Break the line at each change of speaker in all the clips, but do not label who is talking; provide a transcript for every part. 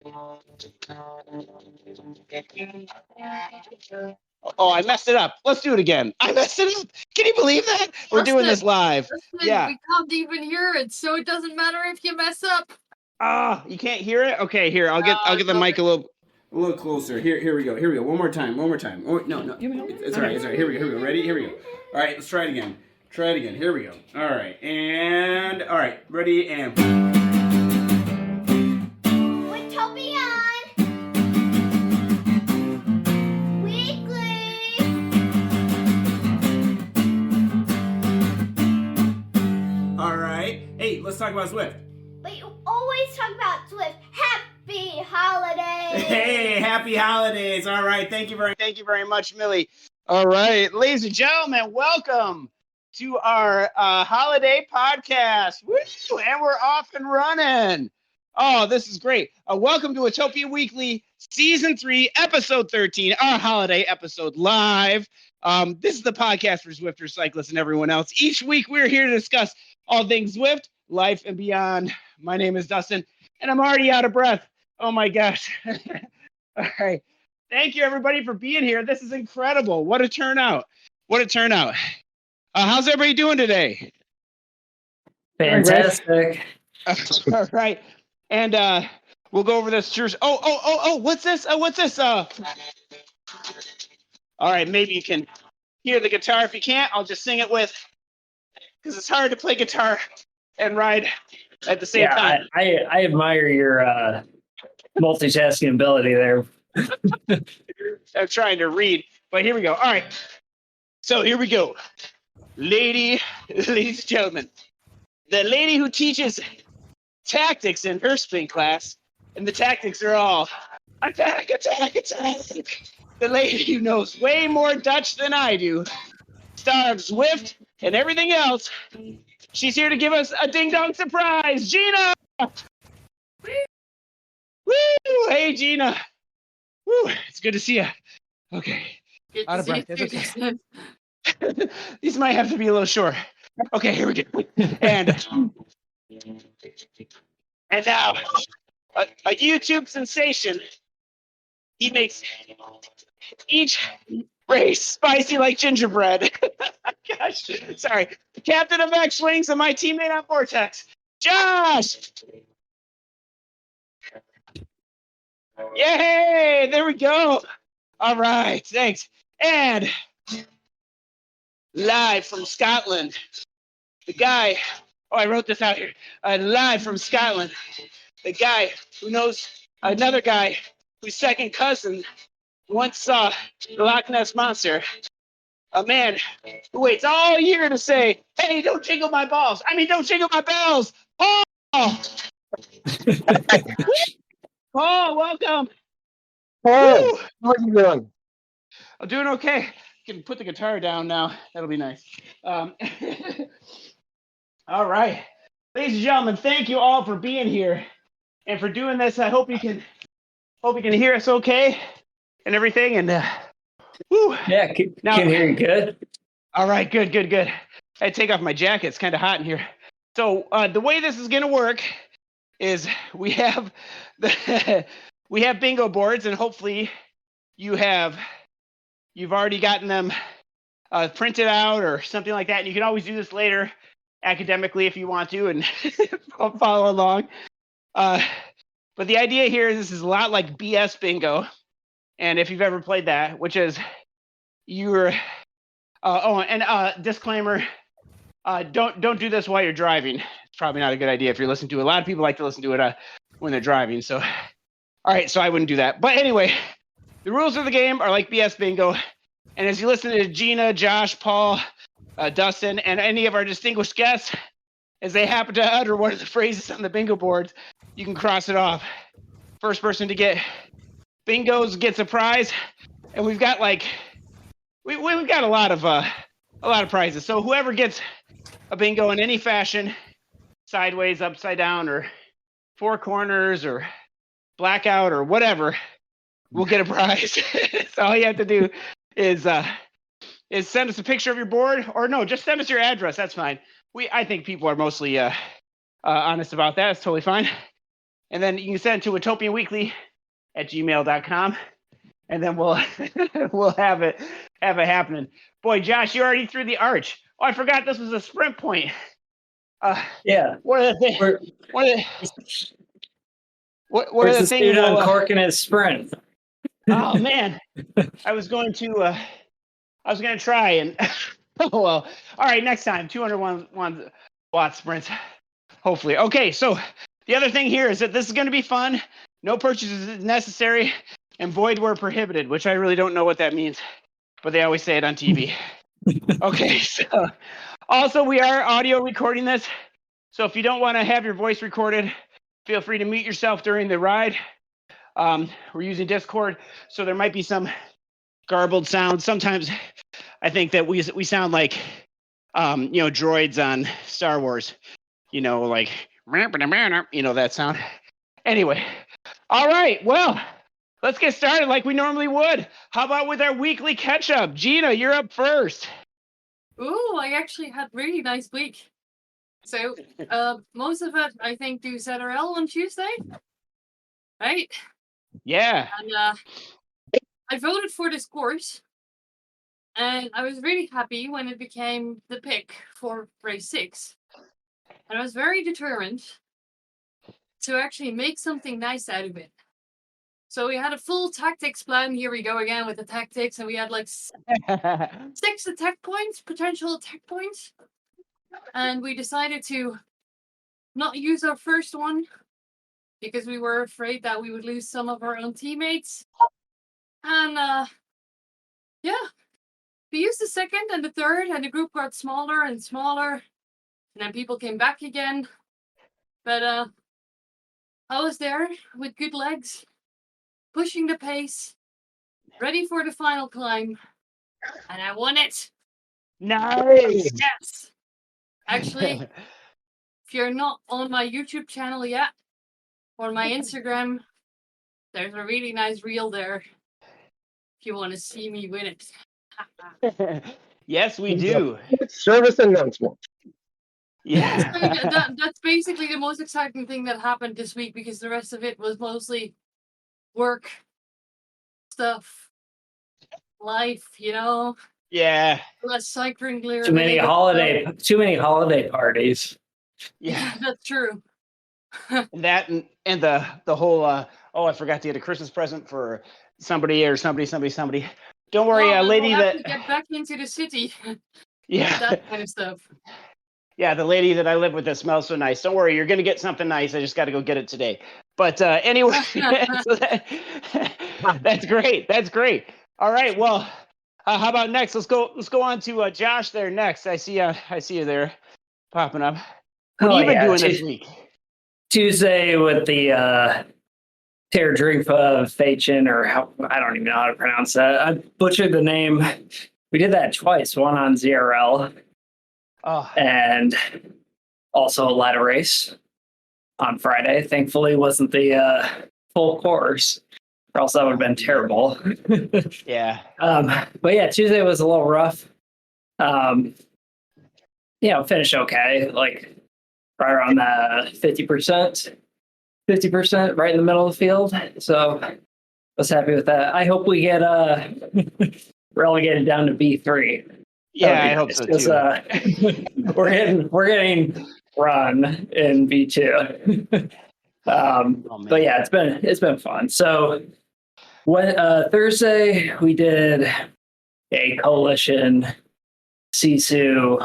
Oh, I messed it up. Let's do it again. I messed it up. Can you believe that? We're doing this live. Yeah.
We can't even hear it, so it doesn't matter if you mess up.
Ah, you can't hear it? Okay, here. I'll get the mic a little closer. Here we go. Here we go. One more time. Oh, no. It's all right. Here we go. Ready? Here we go. All right, let's try it again. Here we go. All right. Ready and
Watopian Weekly.
All right. Hey, let's talk about Swift.
But you always talk about Swift. Happy holidays.
Hey, happy holidays. All right. Thank you very much, Millie. All right, ladies and gentlemen, welcome to our holiday podcast. Woo! And we're off and running. Oh, this is great. Welcome to Watopian Weekly, Season 3, Episode 13, our holiday episode live. This is the podcast for Zwifters, cyclists, and everyone else. Each week, we're here to discuss all things Zwift, life, and beyond. My name is Dustin, and I'm already out of breath. Oh, my gosh. All right. Thank you, everybody, for being here. This is incredible. What a turnout. How's everybody doing today?
Fantastic.
All right. And we'll go over this. Oh, what's this? All right, maybe you can hear the guitar. If you can't, I'll just sing it with, because it's hard to play guitar and ride at the same time.
I admire your multitasking ability there.
I'm trying to read, but here we go. All right. So here we go. Ladies and gentlemen, the lady who teaches tactics in her spin class, and the tactics are all attack. The lady who knows way more Dutch than I do, star of Zwift and everything else. She's here to give us a ding-dong surprise. Gina! Woo! Hey, Gina. Woo! It's good to see you. Okay. Out of breath. It's okay. These might have to be a little short. Okay, here we go. And now, a YouTube sensation. He makes each race spicy like gingerbread. Gosh, sorry. Captain of X-Wings and my teammate on Vortex, Josh! Yay! There we go. All right, thanks. And live from Scotland, the guy, I wrote this out here. Live from Scotland, the guy who knows another guy whose second cousin once saw the Loch Ness Monster. A man who waits all year to say, hey, don't jingle my balls. Don't jingle my bells. Paul! Paul, welcome.
Hey, how are you doing?
I'm doing okay. Can put the guitar down now. That'll be nice. All right, ladies and gentlemen, thank you all for being here and for doing this. I hope you can hear us okay and everything. And woo.
Yeah, can hear you good.
All right, good. I take off my jacket. It's kind of hot in here. So the way this is gonna work is we have bingo boards, and hopefully you've already gotten them printed out or something like that. And you can always do this later academically if you want to and follow along. But the idea here is this is a lot like BS bingo. And if you've ever played that, which is disclaimer, don't do this while you're driving. It's probably not a good idea if you're listening to it. A lot of people like to listen to it when they're driving. So, all right, so I wouldn't do that. But anyway, the rules of the game are like BS bingo. And as you listen to Gina, Josh, Paul, Dustin, and any of our distinguished guests, as they happen to utter one of the phrases on the bingo board, you can cross it off. First person to get bingos gets a prize, and we've got we've got a lot of prizes. So whoever gets a bingo in any fashion, sideways, upside down, or four corners, or blackout, or whatever, will get a prize. So all you have to do is send us a picture of your board, or no, just send us your address. That's fine. I think people are mostly honest about that. It's totally fine. and then you can send it to WatopianWeekly@gmail.com, and then we'll we'll have it happening. Boy, Josh, you already threw the arch. Oh, I forgot this was a sprint point.
Yeah.
One of the things.
Where,
One of the, one
where's
of the
this
things
dude
we'll,
uncorking his sprint?
oh man, I was going to try and oh well. All right, next time 201 watt sprints, hopefully. Okay, so the other thing here is that this is going to be fun. No purchases necessary, and void where prohibited, which I really don't know what that means, but they always say it on TV. Okay, so also we are audio recording this, so if you don't want to have your voice recorded, feel free to mute yourself during the ride. We're using Discord, so there might be some garbled sounds. Sometimes I think that we sound like droids on Star Wars, like that sound. Anyway, all right, well, let's get started like we normally would. How about with our weekly catch-up? Gina, you're up first.
Ooh, I actually had really nice week. So, most of it, I think, do ZRL on Tuesday, right?
Yeah.
And I voted for this course, and I was really happy when it became the pick for race 6. And I was very determined to actually make something nice out of it. So we had a full tactics plan. Here we go again with the tactics, and we had like 6 attack points, potential attack points. And we decided to not use our first one because we were afraid that we would lose some of our own teammates. And yeah, we used the second and the third, and the group got smaller and smaller. And then people came back again. But I was there with good legs, pushing the pace, ready for the final climb, and I won it.
Nice.
Yes. Actually, if you're not on my YouTube channel yet, or my Instagram, there's a really nice reel there if you want to see me win it.
Yes, we do.
Service announcement.
Yeah.
So that's basically the most exciting thing that happened this week, because the rest of it was mostly work stuff, life,
Yeah.
less cycling gear.
Too many holiday parties.
Yeah.
That's true.
That and the whole I forgot to get a Christmas present for somebody. Don't worry, a lady
we'll have
that
to get back into the city.
yeah.
That kind of stuff.
Yeah, the lady that I live with that smells so nice. Don't worry, you're gonna get something nice. I just got to go get it today. But anyway, so that's great. That's great. All right. Well, how about next? Let's go on to Josh there next. I see you there popping up. What have you been doing this week?
Tuesday with the Teardrifa Fachin, or I don't even know how to pronounce that. I butchered the name. We did that twice, one on ZRL.
Oh.
And also a ladder race on Friday. Thankfully, wasn't the full course, or else that would have been terrible.
Yeah.
But yeah, Tuesday was a little rough. Finished okay, like right around the 50%, right in the middle of the field. So I was happy with that. I hope we get relegated down to B3.
Yeah, I hope so too.
We're getting run in B2. But yeah, it's been fun. So when Thursday we did a coalition Sisu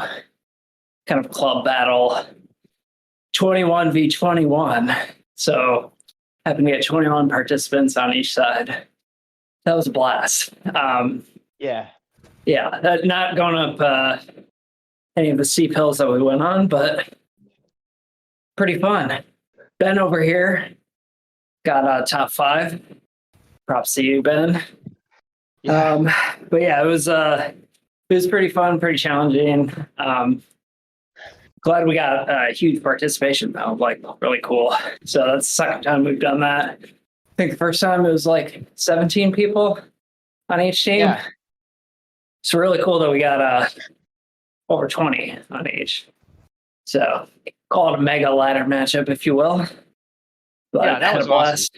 kind of club battle, 21v21. So happened to get 21 participants on each side. That was a blast. Yeah, not going up any of the steep hills that we went on, but pretty fun. Ben over here got top 5. Props to you, Ben.
Yeah.
But yeah, it was pretty fun, pretty challenging. Glad we got a huge participation though, like really cool. So that's the second time we've done that. I think the first time it was like 17 people on each team.
Yeah.
It's really cool that we got over 20 on each. So call it a mega ladder matchup, if you will. But
Yeah, that
had
was
a blast.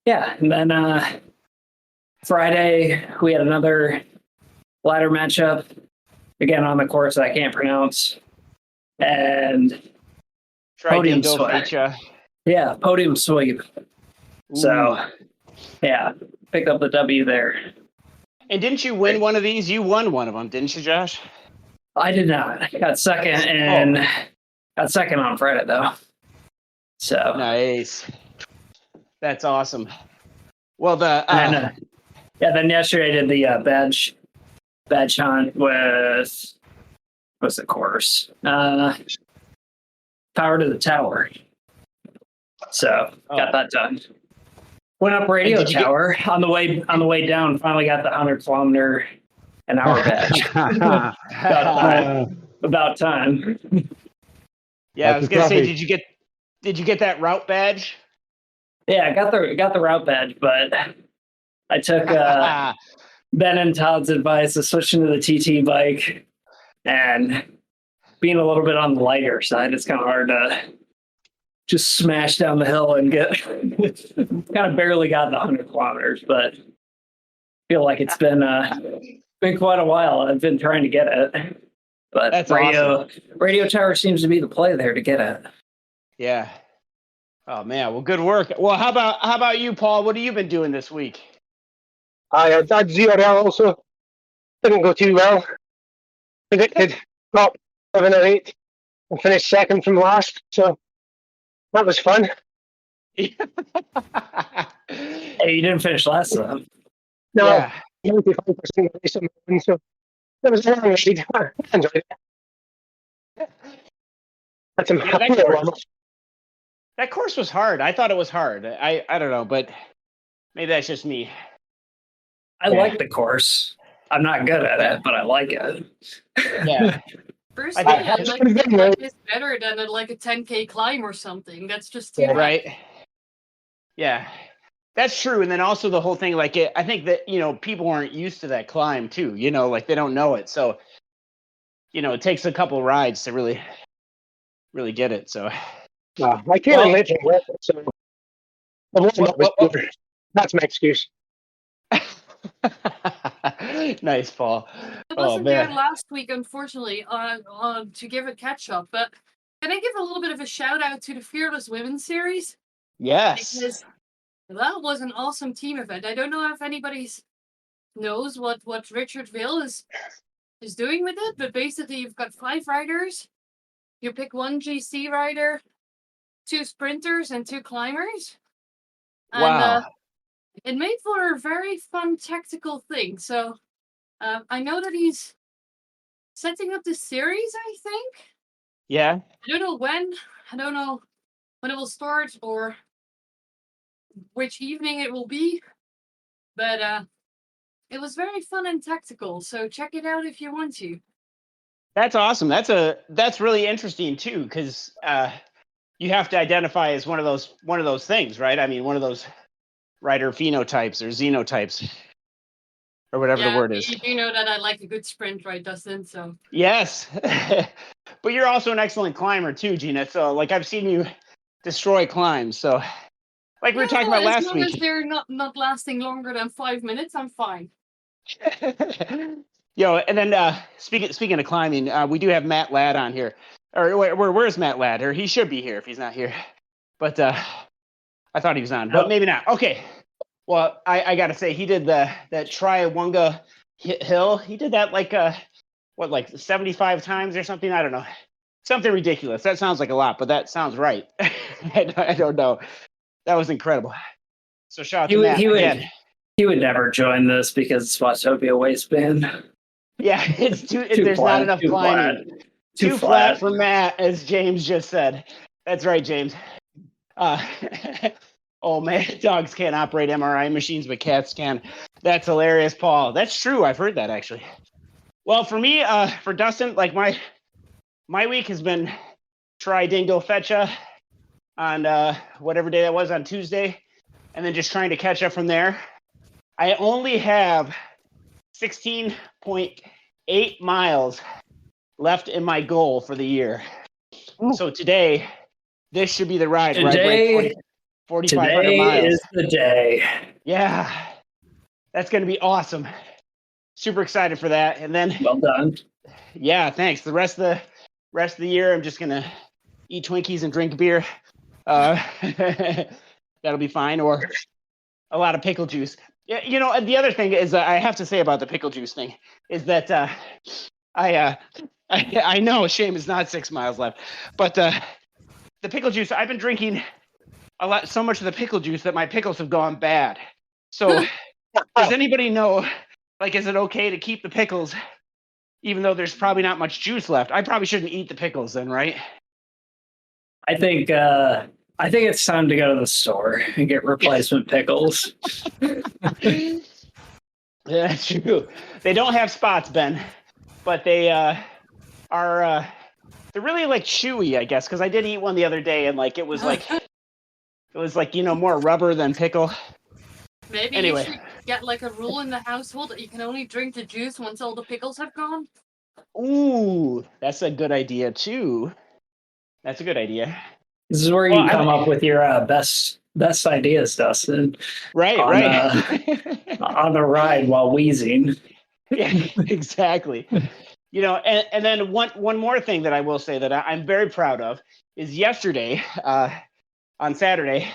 Yeah, and then Friday we had another ladder matchup, again on the course I can't pronounce, and
Try
podium
Dingo
sweep.
Feature.
Yeah, podium sweep. So,
Ooh.
yeah, picked up the W there.
And didn't you win one of these? You won one of them, didn't you, Josh?
I did not. Got second and got second on Friday though. So
Nice. That's awesome. Well, the
then yesterday I did the badge hunt with what's the course? Power to the Tower. So got that done. Went up Radio Tower on the way down. Finally got the 100-kilometer-an-hour badge. About time.
Yeah, I was gonna say, did you get that route badge?
Yeah, I got the route badge, but I took Ben and Todd's advice of switching to the TT bike and being a little bit on the lighter side. It's kind of hard to just smash down the hill and get kind of barely got the 100 kilometers, but I feel like it's been quite a while. I've been trying to get it, but
that's awesome.
Radio Tower seems to be the play there to get it.
Yeah. Oh man, well, good work. Well, how about you, Paul? What have you been doing this week?
I had ZRL also. Didn't go too well. Predicted top 7 or 8 and finished second from last. So that was fun.
Hey, you didn't finish last time.
No,
Yeah.
95% race on the so that was a long ride. I enjoyed it. That's
That course was hard. I thought it was hard. I don't know, but maybe that's just me.
I like the course. I'm not good at it, but I like it.
Yeah.
Personally, I like it's better than a 10K climb or something. That's just too much.
Right. Yeah, that's true. And then also the whole thing, I think that, people aren't used to that climb too, they don't know it. So, it takes a couple rides to really, really get it. So
I can't live in with it, so that's my excuse.
Nice, Paul.
I wasn't there last week, unfortunately, to give a catch up. But can I give a little bit of a shout out to the Fearless Women series?
Yes.
Because that was an awesome team event. I don't know if anybody knows what Richard Ville is doing with it, but basically you've got 5 riders. You pick 1 GC rider, 2 sprinters, and 2 climbers. And,
wow.
It made for a very fun tactical thing. So I know that he's setting up the series, I think.
Yeah.
I don't know when. I don't know when it will start or which evening it will be. But it was very fun and tactical. So check it out if you want to.
That's awesome. That's really interesting too, because you have to identify as one of those things, right? I mean, one of those rider phenotypes or xenotypes or whatever the word is.
You know that I like a good sprint, right, Dustin? So
yes. But you're also an excellent climber too, Gina. So I've seen you destroy climbs. So we were talking about last week.
As long as they're not lasting longer than 5 minutes, I'm fine.
And then speaking of climbing, we do have Matt Ladd on here. Or where's Matt Ladd? Or he should be here if he's not here. But I thought he was on, but maybe not. Okay. Well, I got to say, he did that Triawunga hill. He did that 75 times or something? I don't know. Something ridiculous. That sounds like a lot, but that sounds right. I don't know. That was incredible. So shout out to Matt again.
He would never join this because it's Watopia waistband.
Yeah, it's there's flat, not enough climbing. Too flat for Matt, as James just said. That's right, James. Oh man, dogs can't operate MRI machines, but cats can. That's hilarious, Paul. That's true. I've heard that actually. Well, for me, for Dustin, my week has been try Dingo Fetcha on whatever day that was on Tuesday, and then just trying to catch up from there. I only have 16.8 miles left in my goal for the year. Ooh. So today, this should be the ride. 4,500
Today
miles.
is the day.
Yeah, that's going to be awesome. Super excited for that. And then,
Well done.
yeah, thanks. The rest of the year, I'm just going to eat Twinkies and drink beer. That'll be fine. Or a lot of pickle juice. Yeah, you know, the other thing is I have to say about the pickle juice thing is that I know shame is not 6 miles left, but the pickle juice I've been drinking so much of the pickle juice that my pickles have gone bad. So does anybody know, like, is it okay to keep the pickles even though there's probably not much juice left? I probably shouldn't eat the pickles then, right?
I think it's time to go to the store and get replacement pickles.
Yeah, that's true. They don't have spots, Ben, but they are they're really like chewy, I guess, because I did eat one the other day and like it was like you know, more rubber than pickle.
Maybe
Anyway.
you should get like a rule in the household that you can only drink the juice once all the pickles have gone.
Ooh, that's a good idea too. That's a good idea.
This is where
Well,
you come up with your best ideas, Dustin.
Right,
on,
right.
On the ride while wheezing.
Yeah, exactly. You know, and then one more thing that I will say that I'm very proud of is yesterday, on Saturday,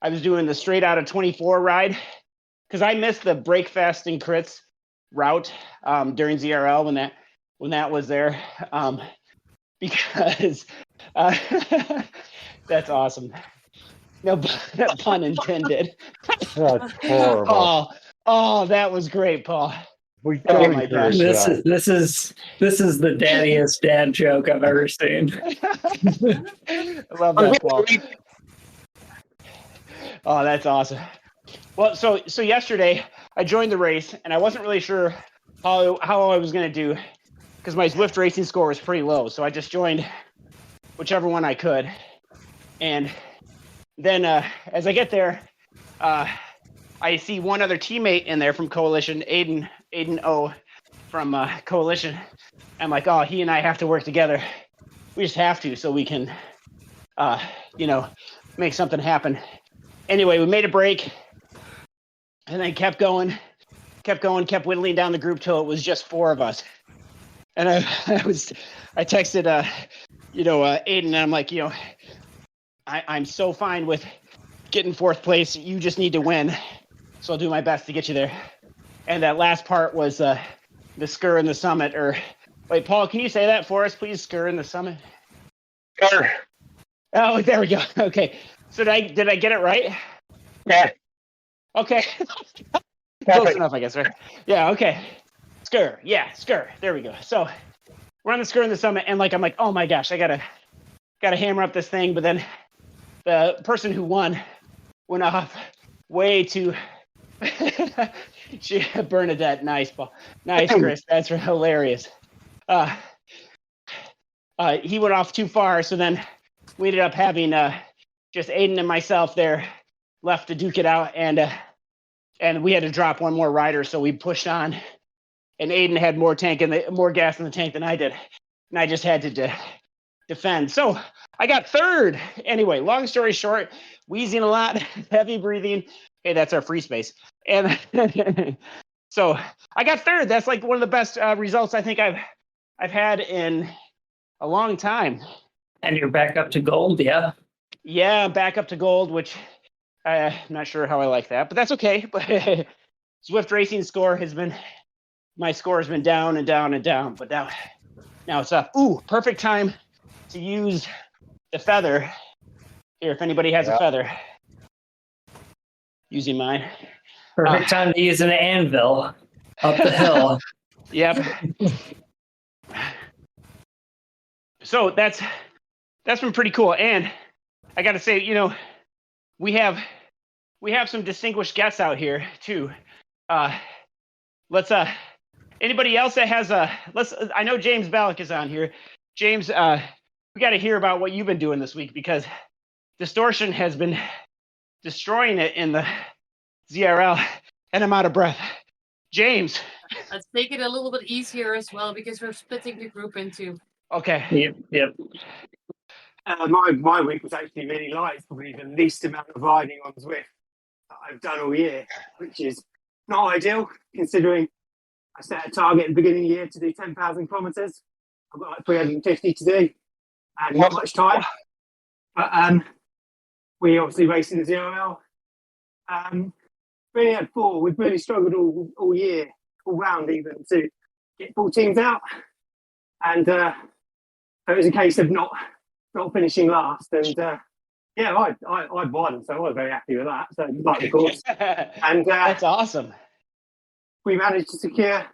I was doing the straight out of 24 ride because I missed the break fasting crits route during ZRL when that was there because that's awesome. No pun intended.
That's horrible.
Oh, that was great, Paul.
We
Oh
totally
my gosh.
cursed
This is the daddiest dad joke I've ever seen.
I love that, Paul. Oh, that's awesome. Well, so yesterday I joined the race and I wasn't really sure how I was going to do because my Zwift racing score was pretty low. So I just joined whichever one I could. And then as I get there, I see one other teammate in there from Coalition, Aiden O from Coalition. I'm like, oh, he and I have to work together. We just have to so we can, you know, make something happen. Anyway, we made a break and then kept going, kept whittling down the group till it was just 4 of us. And I texted, you know, Aiden, and I'm like, you know, I'm so fine with getting 4th place. You just need to win. So I'll do my best to get you there. And that last part was the Skur in the Summit. Or wait, Paul, can you say that for us, please? Skur in the Summit.
Sure.
Oh, there we go. Okay. So did I get it right?
Yeah.
Okay. Close
Perfect.
enough, I guess, right? Yeah. Okay. Skur. Yeah. Skur. There we go. So we're on the Skur in the Summit, and like I'm like, oh my gosh, I gotta hammer up this thing. But then the person who won went off way too. Bernadette, nice, Paul. Nice, Chris. That's hilarious. He went off too far, so then we ended up having just Aiden and myself there left to duke it out, and we had to drop one more rider, so we pushed on. And Aiden had more gas in the tank than I did, and I just had to defend. So I got 3rd. Anyway, long story short, wheezing a lot, heavy breathing. Hey, that's our free space. And so I got 3rd. That's like one of the best results I think I've had in a long time.
And you're back up to gold, yeah?
Yeah, back up to gold, which I'm not sure how I like that, but that's okay. But Zwift racing my score has been down and down and down, but now it's up. Ooh, perfect time to use the feather. Here, if anybody has a feather. Using mine.
Perfect time to use an anvil up the hill.
Yep. So that's been pretty cool. And I got to say, you know, we have some distinguished guests out here too. Let's anybody else that has I know James Ballack is on here. James, we got to hear about what you've been doing this week because Distortion has been destroying it in the ZRL, and I'm out of breath. James.
Let's take it a little bit easier as well because we're splitting the group into.
Okay.
Yep.
My week was actually really light. It's probably the least amount of riding on Zwift that I've done all year, which is not ideal considering I set a target at the beginning of the year to do 10,000 kilometers. I've got like 350 to do and not much time. But we obviously raced in the ZRL. We only had 4. We've really struggled all year, all round even, to get full teams out. And so it was a case of not finishing last. And yeah, I won, so I was very happy with that. So like the course. And
That's awesome.
we managed to secure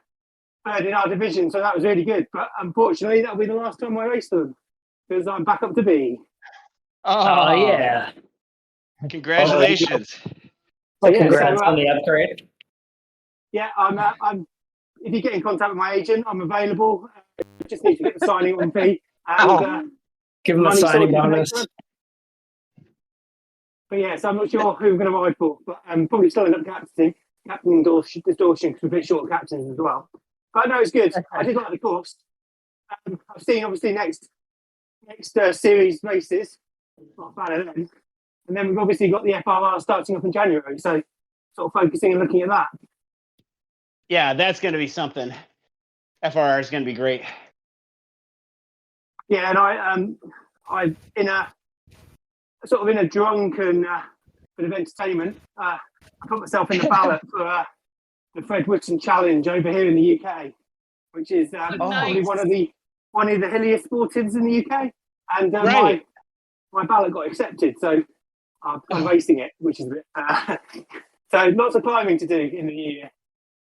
3rd in our division, so that was really good. But unfortunately, that'll be the last time I race them because I'm back up to B.
Oh, yeah.
Congratulations.
So, yeah,
Congrats
so,
on the upgrade.
yeah, I'm. If you get in contact with my agent, I'm available. Just need to get the signing on fee and
Give him a
money
signing
sorted for
bonus.
next month. But yeah, so I'm not sure who we're going to ride for, but I'm probably still end up captain distortion because we're a bit short of captains as well. But no, it's good. I did like the course. I've seen obviously next series races. Not a fan of them. And then we've obviously got the FRR starting up in January, so sort of focusing and looking at that.
Yeah, that's going to be something. FRR is going to be great.
Yeah, and I in a sort of in a drunken bit of entertainment, I put myself in the ballot for the Fred Whitson Challenge over here in the UK, which is probably one of the hilliest sportives in the UK, and
Right.
my ballot got accepted, so I'm racing it, which is a bit so lots of climbing to do in the new year.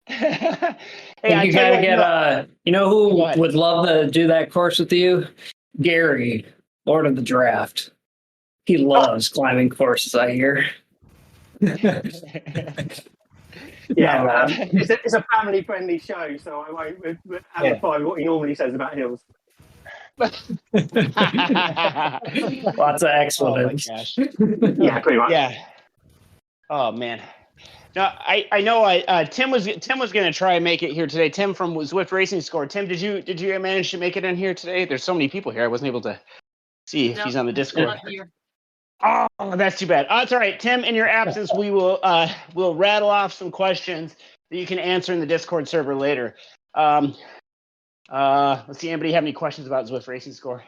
Hey,
And you
tell
gotta get you know who
What?
would love to do that course with you? Gary, Lord of the Draft. He loves climbing courses, I hear.
Yeah,
No,
it's a family friendly show, so I won't amplify what he normally says about hills.
Lots of
Oh my
expletives.
gosh.
Yeah, pretty much.
Yeah. Oh man. No, I know. Tim was going to try and make it here today. Tim from Zwift Racing Score. Tim, did you manage to make it in here today? There's so many people here. I wasn't able to see if he's on the Discord.
Not here.
Oh, that's too bad. It's all right, Tim. In your absence, we will we'll rattle off some questions that you can answer in the Discord server later. Let's see. Anybody have any questions about Zwift Racing Score?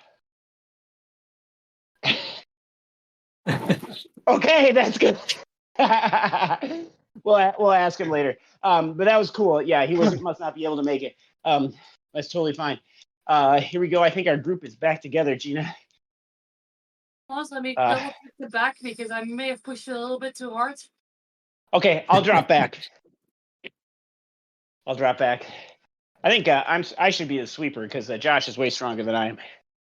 Okay, that's good. We'll ask him later. But that was cool. Yeah, he must not be able to make it. That's totally fine. Here we go. I think our group is back together, Gina.
Also, let me double check the back because I may have pushed it a little bit too hard.
Okay, I'll drop back. I think I should be the sweeper because Josh is way stronger than I am.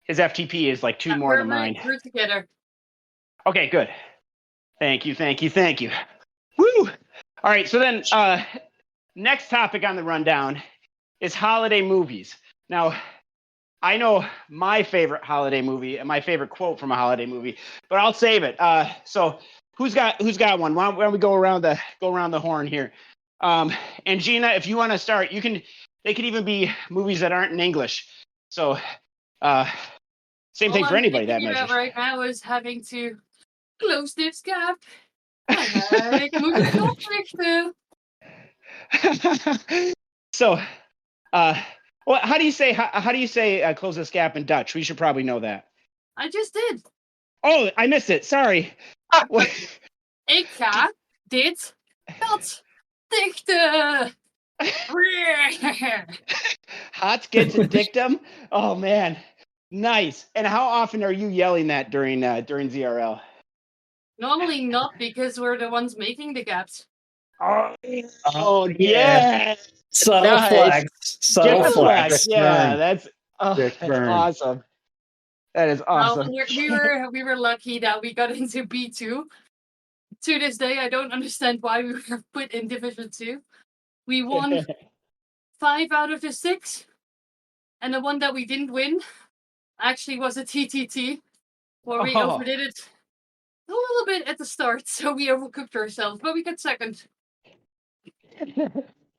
His FTP is like 2 more than mine.
We're together.
Okay, good. Thank you. Woo! All right, so then next topic on the rundown is holiday movies. Now, I know my favorite holiday movie and my favorite quote from a holiday movie, but I'll save it. So who's got one? Why don't we go around the horn here? And Gina, if you want to start, they could even be movies that aren't in English. So same thing for anybody that
measure.
measures.
Right now is having to close this gap. Ik moet het oprichten.
So, well, how do you say close this gap in Dutch? We should probably know that.
I just did.
Oh, I missed it. Sorry.
Ik ga dit gat dichten.
Hot get to dictum. Oh man, nice. And how often are you yelling that during ZRL?
Normally not, because we're the ones making the gaps.
Oh yeah.
Subtle
Nice.
flex. Subtle
Just
flex.
yeah, that's
burn.
awesome. That is awesome.
Well, we were lucky that we got into B2. To this day, I don't understand why we were put in Division 2. We won 5 out of the 6, and the one that we didn't win actually was a TTT, where we overdid it a little bit at the start, so we overcooked ourselves, but we got second.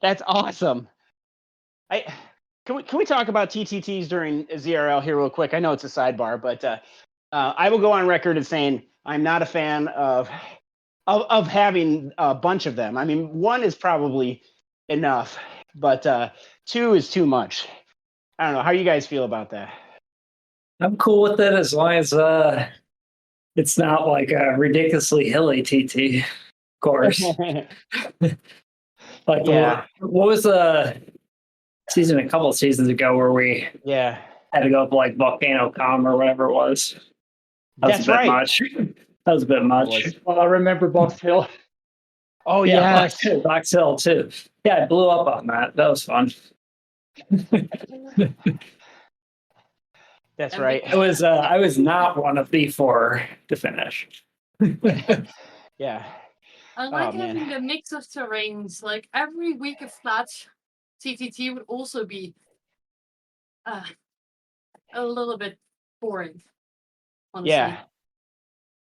That's awesome. Can we talk about TTTs during ZRL here real quick? I know it's a sidebar, but I will go on record as saying I'm not a fan of having a bunch of them. I mean, one is probably enough, but two is too much. I don't know. How you guys feel about that?
I'm cool with it as long as it's not like a ridiculously hilly TT course. Like
Yeah.
what was the season a couple of seasons ago where we
Yeah.
had to go up like Volcano Com or whatever it was? That was
That's
a bit
right.
much. That was a bit much.
Well, I remember Box Hill.
Oh
Yeah,
yes.
Box Hill too. Yeah, I blew up on that. That was fun.
That's right.
I was not one of the 4 to finish.
Yeah.
I like
man.
having the mix of terrains. Like every week of flat TTT would also be a little bit boring. Honestly.
Yeah.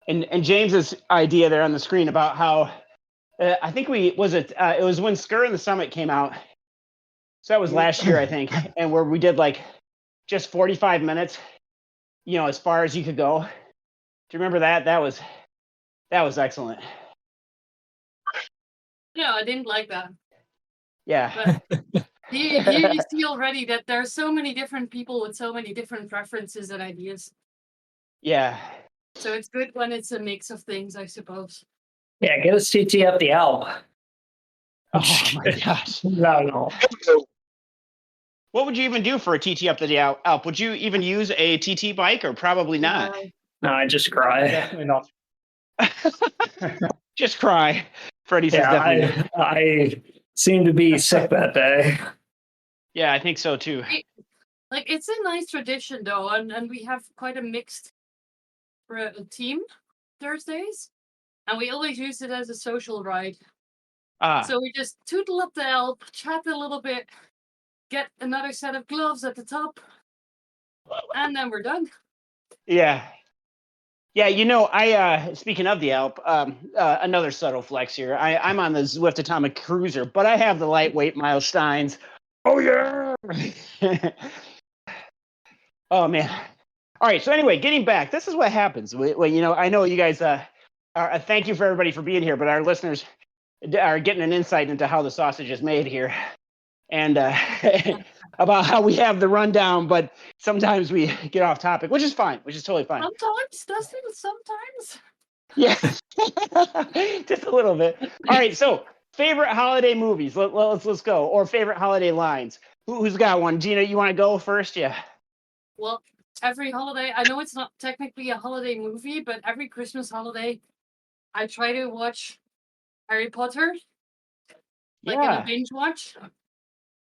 And James's idea there on the screen about how I think it was when Skur and the Summit came out. So that was last year, I think, and where we did like just 45 minutes, as far as you could go. Do you remember that? That was excellent.
No, I didn't like that.
Yeah.
But you see already that there are so many different people with so many different preferences and ideas.
Yeah.
So it's good when it's a mix of things, I suppose.
Yeah, get us TT up the Alp.
Oh my gosh.
No.
What would you even do for a TT up the Alp? Would you even use a TT bike or probably not?
No, I just cry.
Definitely not.
Just cry. Freddie says definitely.
I seemed to be sick that day.
Yeah, I think so too.
It's a nice tradition though, and we have quite a mixed team Thursdays, and we always use it as a social ride. So we just tootle up the Alp, chat a little bit, get another set of gloves at the top, and then we're done.
Yeah. Yeah, I speaking of the Alp, another subtle flex here. I'm on the Zwift Atomic Cruiser, but I have the lightweight Milesteins. Oh yeah. Oh man. All right. So anyway, getting back, this is what happens. I know you guys. Thank you for everybody for being here, but our listeners are getting an insight into how the sausage is made here, and about how we have the rundown. But sometimes we get off topic, which is fine, which is totally fine.
Sometimes, doesn't it? Sometimes.
Yeah, just a little bit. All right. So favorite holiday movies. Let's go. Or favorite holiday lines. Who's got one? Gina, you want to go first? Yeah.
Well, every holiday, I know it's not technically a holiday movie, but every Christmas holiday, I try to watch Harry Potter, in a binge watch.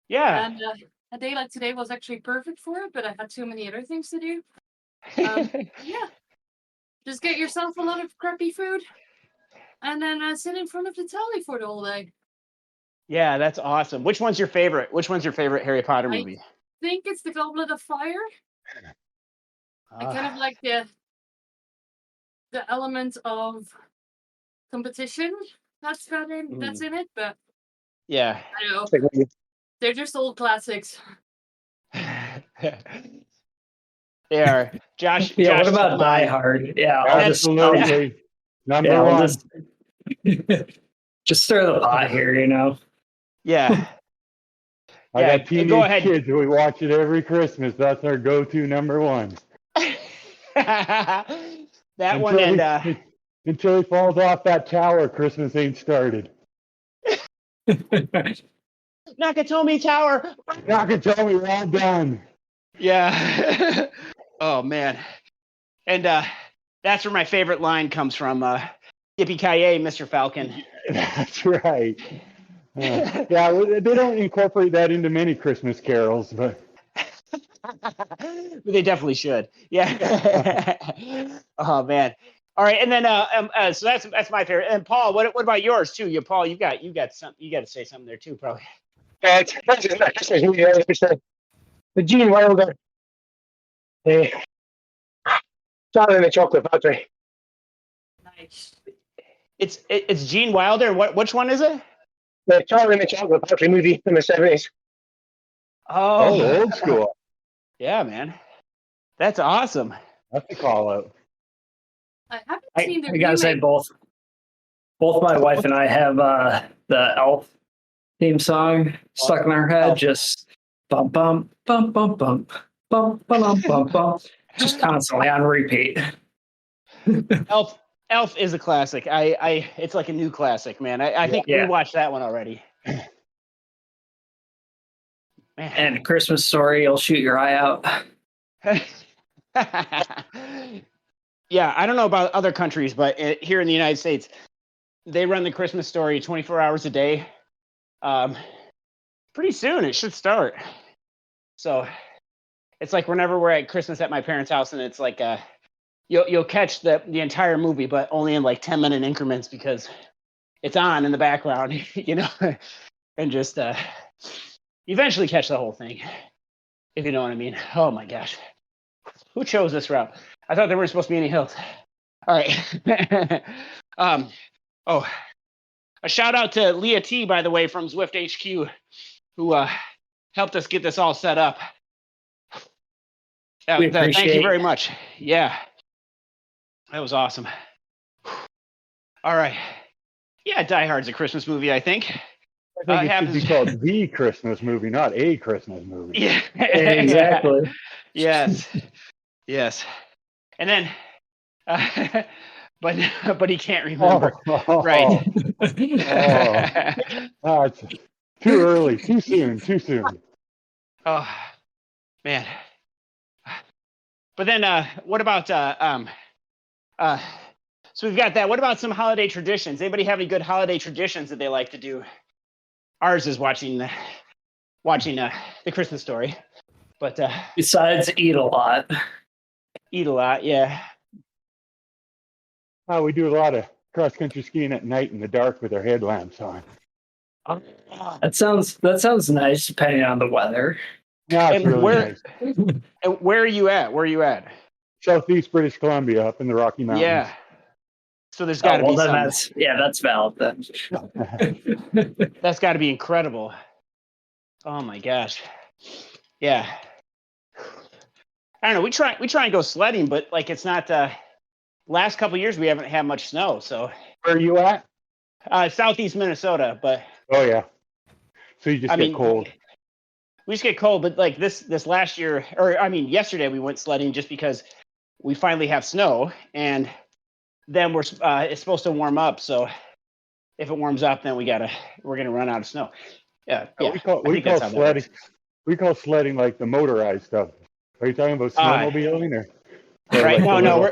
Yeah.
And a day like today was actually perfect for it, but I had too many other things to do. Yeah. Just get yourself a lot of crappy food, and then sit in front of the telly for the whole day.
Yeah, that's awesome. Which one's your favorite? Which one's your favorite Harry Potter movie?
I think it's the Goblet of Fire. I kind of like the element of competition that's in it, but
yeah.
I don't know. They're just old classics.
They are. Josh.
Yeah,
Josh,
what about Die Hard? Yeah,
Absolutely. Number one.
Just stir the pot here,
Yeah.
I got teenage kids. We watch it every Christmas. That's our go-to number one.
That one and
until he falls off that tower, Christmas ain't started.
Nakatomi Tower.
Nakatomi, we're all done.
Yeah. Oh man. And that's where my favorite line comes from. Yippee-ki-yay, Mr. Falcon.
That's right. Yeah, they don't incorporate that into many Christmas carols, but
they definitely should. Yeah. Oh man. All right, and then so that's my favorite. And Paul, what about yours too? Paul, you got to say something there too, probably.
It's Christmas movie. The Gene Wilder. Charlie and the Chocolate Factory.
Nice.
It's Gene Wilder. Which one is it?
The Charlie and the Chocolate Factory movie in the 70s.
Oh,
old school.
Yeah, man. That's awesome.
That's a call out.
I haven't
I
seen the
gotta say
remake.
both my wife and I have the Elf theme song stuck in our head,
Elf.
just bum bum bum bum bum bum bum bum bum, just constantly on repeat.
Elf is a classic. It's like a new classic, man. I think we
Yeah.
watched that one already. Man.
And Christmas Story, you'll shoot your eye out.
Yeah, I don't know about other countries, but here in the United States, they run the Christmas Story 24 hours a day. Pretty soon it should start. So it's like whenever we're at Christmas at my parents' house, and it's like you'll catch the entire movie, but only in like 10-minute increments because it's on in the background, you know, and just eventually catch the whole thing, if you know what I mean. Oh my gosh, who chose this route? I thought there weren't supposed to be any hills. All right. Oh, a shout out to Leah T, by the way, from Zwift HQ, who helped us get this all set up.
We
Thank you
appreciate-
very much. Yeah, that was awesome. All right. Yeah, Die Hard's a Christmas movie, I think.
I think it should be called The Christmas Movie, not A Christmas Movie.
Yeah.
Exactly.
Yes. Yes. And then, but he can't remember. Right.
Oh, it's too early, too soon, too soon.
Oh, man. But then, what about so we've got that. What about some holiday traditions? Anybody have any good holiday traditions that they like to do? Ours is watching the Christmas Story, but
Besides, eat a lot.
eat a lot. Yeah.
We do a lot of cross-country skiing at night in the dark with our headlamps on.
That sounds nice, depending on the weather.
Yeah, it's
And
really nice.
And where are you at? Where are you at?
Southeast British Columbia, up in the Rocky Mountains.
Yeah. So there's got to
well,
be
then
some.
that's valid then.
That's got to be incredible. Oh my gosh. Yeah. I don't know. We try and go sledding, but like it's not. Last couple of years we haven't had much snow, so.
Where are you at?
Southeast Minnesota, but.
Oh yeah. So you just get cold.
We just get cold, but like this last year, or I mean yesterday we went sledding just because we finally have snow, and then it's supposed to warm up. So if it warms up, then we're gonna run out of snow. Yeah.
We call sledding. We call sledding like the motorized stuff. Are you talking about snowmobiling or
right?
Like
No.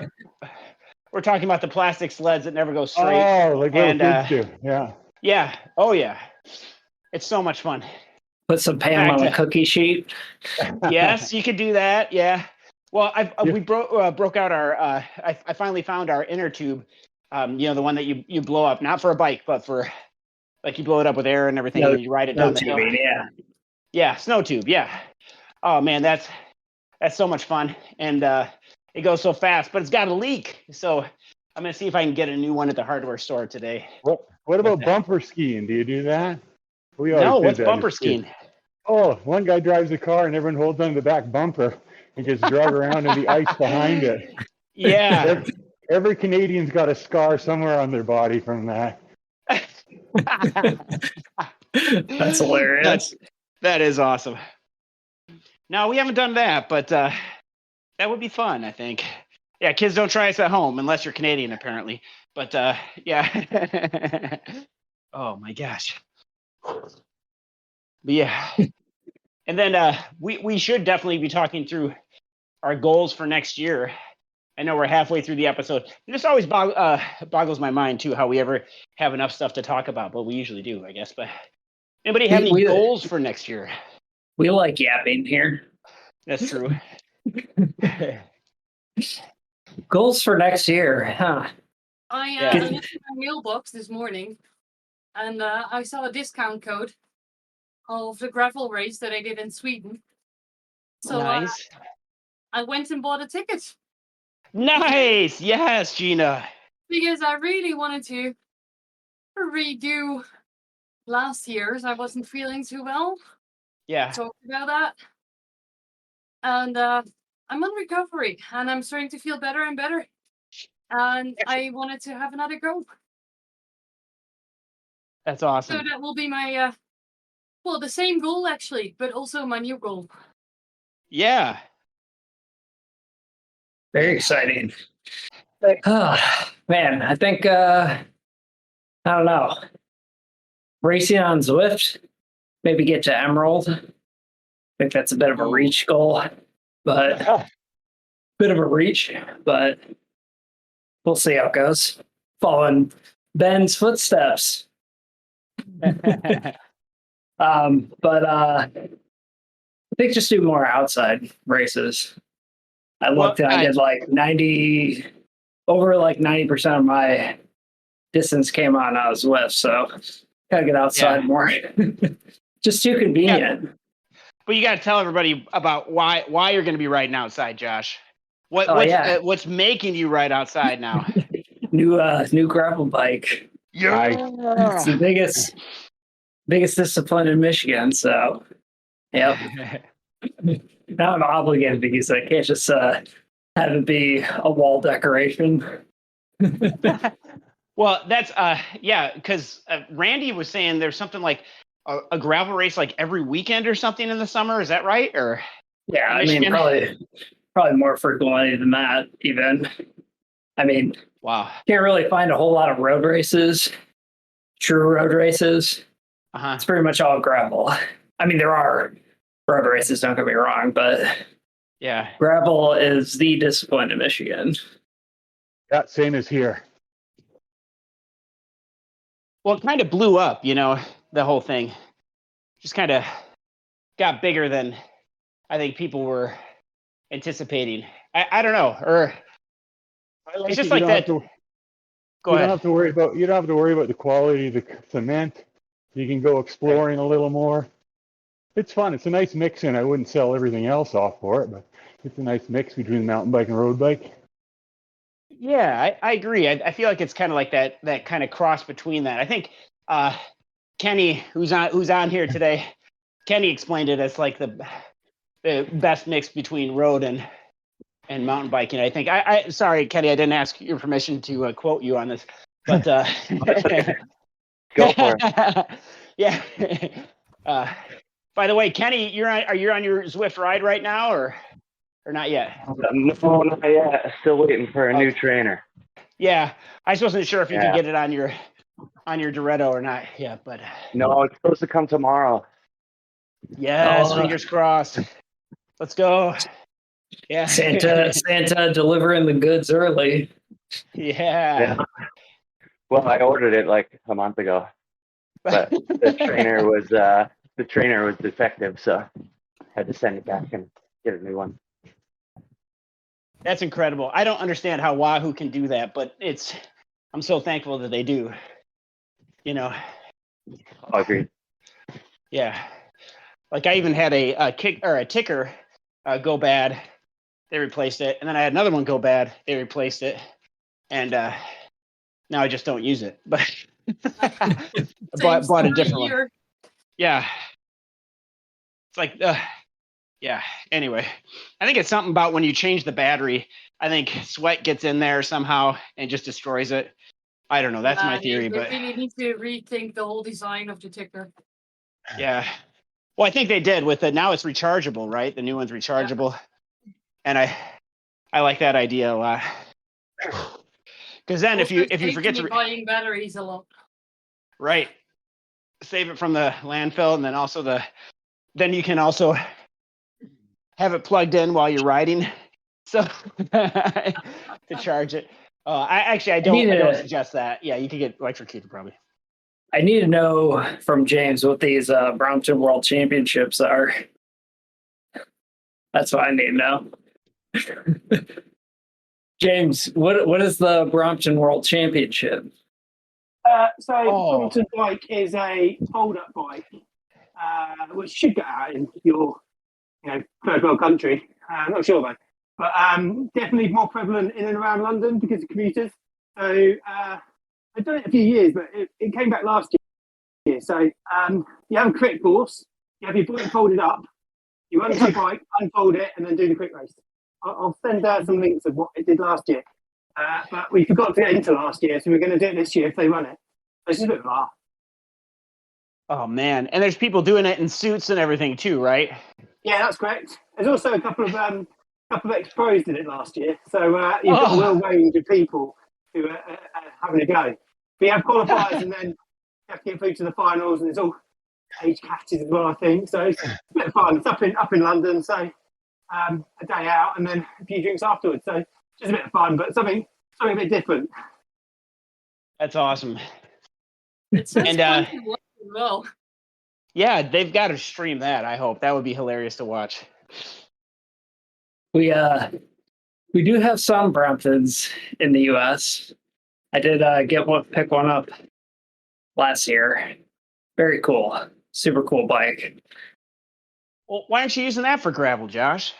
We're talking about the plastic sleds that never go straight.
Oh, like little kids do. Yeah.
Yeah. Oh yeah. It's so much fun.
Put some Pam on a cookie sheet.
Yes, you could do that. Yeah. Well, we broke out our. I finally found our inner tube. The one that you blow up, not for a bike, but for like you blow it up with air and everything, and you ride it down the hill.
Yeah.
Yeah, snow tube. Yeah. Oh man, that's so much fun, and it goes so fast, but it's got a leak. So I'm gonna see if I can get a new one at the hardware store today.
What about bumper skiing? Do you do that?
No, what's bumper skiing?
Oh, one guy drives a car and everyone holds on to the back bumper and gets dragged around in the ice behind it.
Yeah.
Every Canadian's got a scar somewhere on their body from that.
That's hilarious.
That is awesome. No, we haven't done that, but that would be fun, I think. Yeah, kids don't try us at home unless you're Canadian, apparently. But yeah. Oh my gosh. But yeah. And then we should definitely be talking through our goals for next year. I know we're halfway through the episode. This always boggles my mind too, how we ever have enough stuff to talk about, but we usually do, I guess. But anybody have any goals for next year?
We like yapping here.
That's true.
Goals for next year, huh?
I looked at my mailbox this morning, and I saw a discount code of the gravel race that I did in Sweden. So
nice.
I went and bought a ticket.
Nice. Yes, Gina.
Because I really wanted to redo last year's. I wasn't feeling too well.
Yeah.
Talked about that. And I'm on recovery, and I'm starting to feel better and better. and I wanted to have another go.
That's
So
awesome.
that will be my well, the same goal actually, but also my new goal.
Yeah.
Very exciting.
Right.
Man, I think I don't know. Racing on Zwift, maybe get to Emerald. I think that's a bit of a reach goal, but we'll see how it goes. Following Ben's footsteps. But I think just do more outside races. I looked and I did like 90% of my distance came on Zwift, so gotta get outside more. Just too convenient.
Yeah. But you got to tell everybody about why you're going to be riding outside, Josh. What's making you ride outside now?
New gravel bike.
Yeah.
It's the biggest discipline in Michigan. So, yep. Now I'm obligated to use it. I can't just have it be a wall decoration.
Well, that's because Randy was saying there's something like a gravel race like every weekend or something in the summer. Is that right? Or
yeah, I mean probably more frequently than that. Even, I mean,
wow,
can't really find a whole lot of road races. True road races. It's pretty much all gravel. I mean, there are road races. Don't get me wrong, but
yeah,
gravel is the discipline in Michigan.
Yeah, same as here.
Well, it kind of blew up, the whole thing. Just kind of got bigger than I think people were anticipating. I don't know, or it's just like that.
You don't have to worry about the quality of the cement. You can go exploring a little more. It's fun. It's a nice mix, and I wouldn't sell everything else off for it, but it's a nice mix between mountain bike and road bike.
Yeah, I agree. I feel like it's kind of like that kind of cross between that. I think Kenny, who's on here today, Kenny explained it as like the best mix between road and mountain biking. I think. Sorry, Kenny, I didn't ask your permission to quote you on this, but
go for it.
Yeah. By the way, Kenny, are you on your Zwift ride right now, or not yet?
No, not yet. Still waiting for a new trainer.
Yeah, I just wasn't sure if you could get it on your Dorado or not. Yeah, but
no, it's supposed to come tomorrow.
Yes, fingers crossed. Let's go. Yeah,
Santa delivering the goods early.
Yeah.
Well, I ordered it like a month ago, but the trainer was defective, so I had to send it back and get a new one.
That's incredible. I don't understand how Wahoo can do that, but I'm so thankful that they do.
Agreed.
Yeah. Like I even had a ticker go bad. They replaced it. And then I had another one go bad. They replaced it. And now I just don't use it. But bought a different one. Yeah. It's like yeah. Anyway, I think it's something about when you change the battery, I think sweat gets in there somehow and just destroys it. I don't know. That's my theory. But
we need to rethink the whole design of the ticker.
Yeah. Well, I think they did with it. Now it's rechargeable, right? The new one's rechargeable. Yeah. And I like that idea a lot. Because then if you forget to
buying batteries a lot.
Right. Save it from the landfill, and then also then you can also have it plugged in while you're riding. So to charge it. I don't suggest that. Yeah, you could get electrocuted probably.
I need to know from James what these Brompton World Championships are. That's what I need to know. James, what is the Brompton World Championship?
Brompton bike is a fold-up bike, which should get out in your, third world country. I'm not sure though, but definitely more prevalent in and around London because of commuters. So I've done it a few years, but it came back last year. So you have a crit course, you have your bike folded up, you untie your bike, unfold it, and then do the crit race. I'll send out some links of what it did last year. But we forgot to get into last year, so we're going to do it this year if they run it. This is a bit of a laugh.
Oh man, and there's people doing it in suits and everything too, right?
Yeah, that's correct. There's also a couple of ex-pros did it last year, so you've got a real range of people who are having a go. We have qualifiers, and then you have to get through to the finals, and there's all age categories as well, I think. So it's a bit of fun. It's up in London, so a day out, and then a few drinks afterwards. So just a bit of fun, but something a bit different.
That's awesome.
It sounds fun to watch as well.
Yeah, they've got to stream that. I hope that would be hilarious to watch.
We do have some Bromptons in the U.S. I did pick one up last year. Very cool, super cool bike.
Well, why aren't you using that for gravel, Josh?